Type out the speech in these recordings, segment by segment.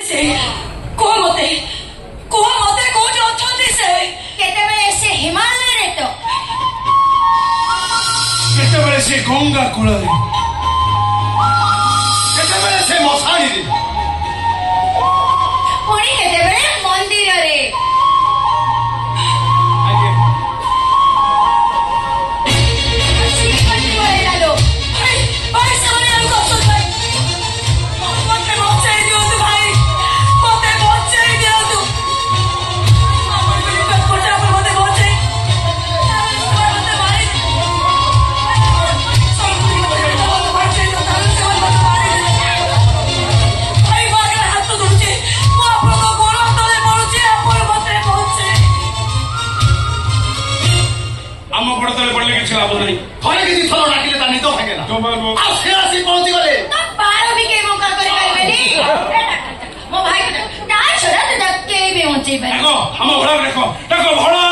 से को मते कोठी अछंती से केतेबेले से हिमालय रे तो केतेबेले से गंगा कूल रे केतेबेले से मशाणी रे पुणी केतेबेले मंदिर रे हम भड़ा देखो देखो भड़ा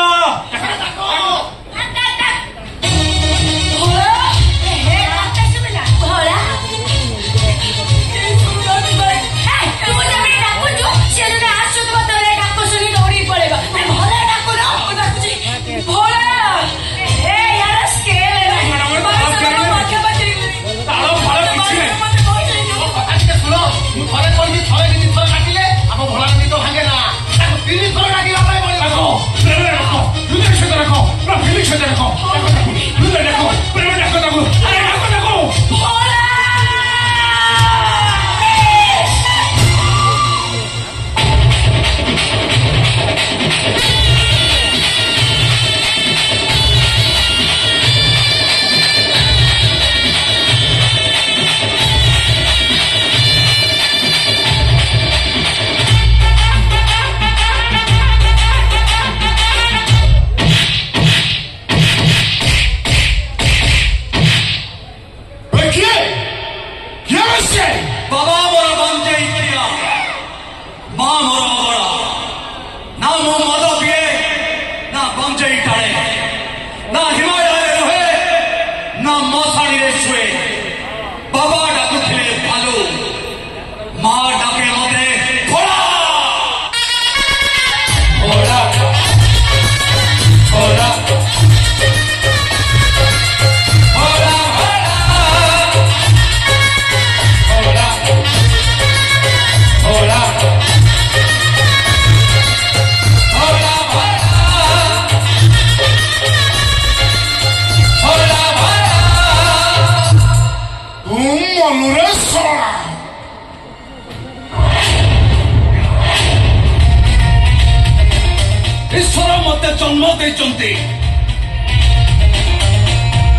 जन्म देते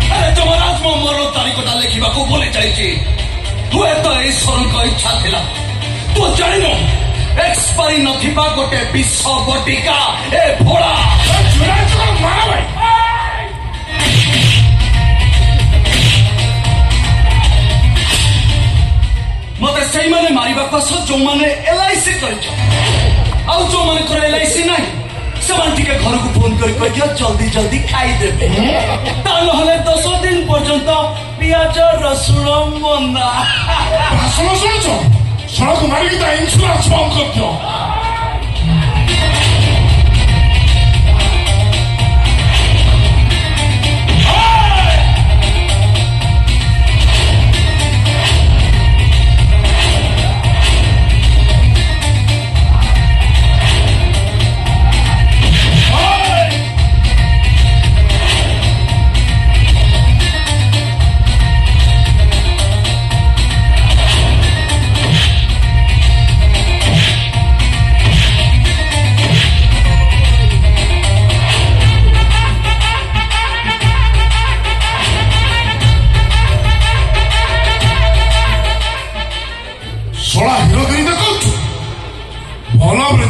अरे जमराज मो मर तारीखटा लिखा बोली जाइए हुए तो ईश्वर इच्छा थिला तू जान एक्सपायरी नथिबा गोटे विष बटिका ए भोला मत से मारे कस जो मैंने एलआईसी कर जो मान एलआईसी ना से घर को फोन कर जल्दी जल्दी खाईदेवे ना 10 दिन पर्यंत पियाज रसुण बंदा सड़क मारिक इन्शुरांस बंद कर दियो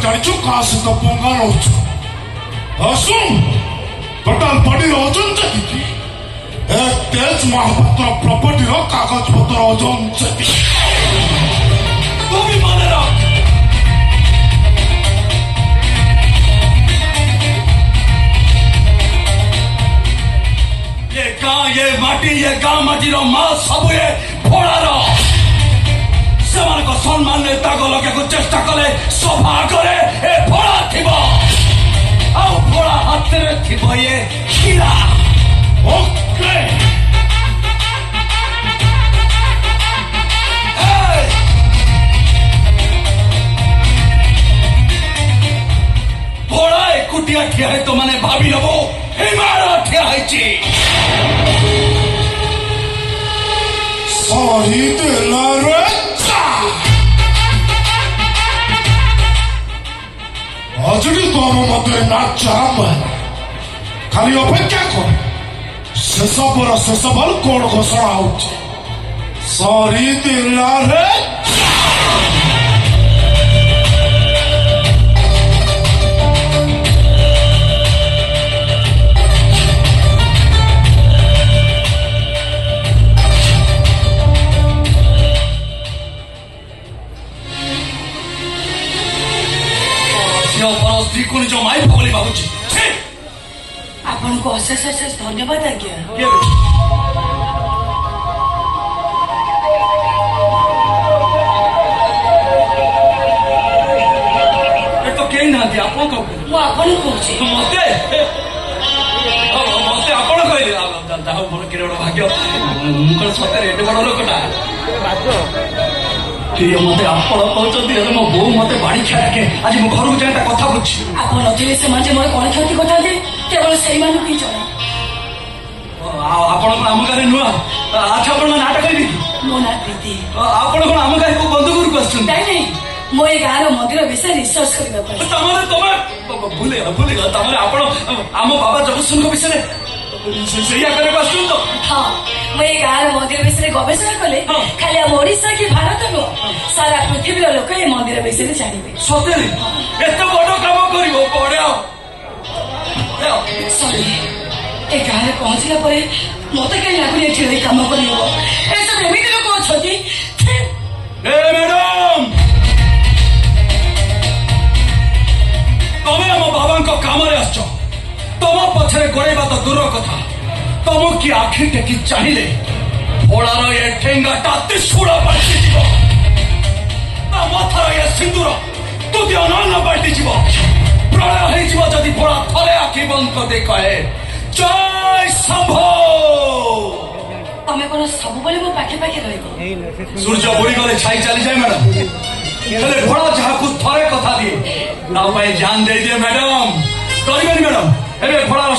जानिचु कहा से तो पंगा नौचु असुम टोटल बॉडी ओजन चाहिए एक तेज महापात्र प्रॉपर्टी रो कागज पत्र ओजन चाहिए तू भी माने रख ये माटी ये गाँ माटी रो माँ सब ये फोड़ा रो सेमान को सम्मान ने ताको लगे को चेष्टा कले सभा करे ए भोला थिबो आ भोला हाथ रे थिबो ये खीरा ओके भोला एकुटिया ठिया है तो माने भाभी नबो हिमारा ठिया है ची सॉरी तेला रे अजडी तो हम मते ना चाम खाली अपेक्षा कर शेष पर शेष बल कोण घोषणा होची सॉरी तेला रे त्रिकोण जो माई भगली बाबूजी आपन को अशेष अशेष धन्यवाद आज्ञा तो कहीं ना आप आपन कौचे मते मते आपण कहले जाऊ मोर केरे बड़ भाग्य मुकर सତରେ एते बड़ लोकटा मते आपण कहते मो बो मते बाड़ी खेला के आज मो घर को जाए कथा बुझी आप नथिले से माजे मोर कोन क्षति कथा दे केवल सेई मानु की जणा आपण आम गारे नुआ अच्छा आपण नाटक करी मो ना प्रीति आपण कोन आम गारे को बंद गुरु क्वेश्चन नहीं नहीं मो ए गार मंदिर विषय रिसर्च करबा पड़े तमरे भूले तमरे आपण आम बाबा जगतसिंह को विषय सैया करे क्वेश्चन तो हाँ मो ए गार मंदिर विषय गवेषणा कले खाली हम ओडिसा की भारत नो सारा पृथ्वी रो लोक ए मंदिर विषय जानिबे सतेरे एते बड़ काम करिवो पड़े सॉरी ए गार पहुंचला परे मते के लागुनी एठी काम करिवो ए सब एमिति लोक अछती ए मैडम तमे हम बाबा को काम रे आछो तम पछरे गोड़ेबा तो दूर कथा तम की आखि टेकी चाहिए भोलार ये ठेंगाटा त्रिशूल बाल्टी जीव मथर ये सिंदूर तुदी अनन्न बाल्टी जीव प्रलय है जीव जदि भोला थरे आखि बंद कर दे कहे जय शंभो तमे कोन सब बोले मो पाखे पाखे रहइबो सूर्य बुड़ी गले छाई चली जाए मैडम हेले भोला जहा को थरे कथा दिए ना जान दे दिए मैडम करिबेनी मैडम एबे भोला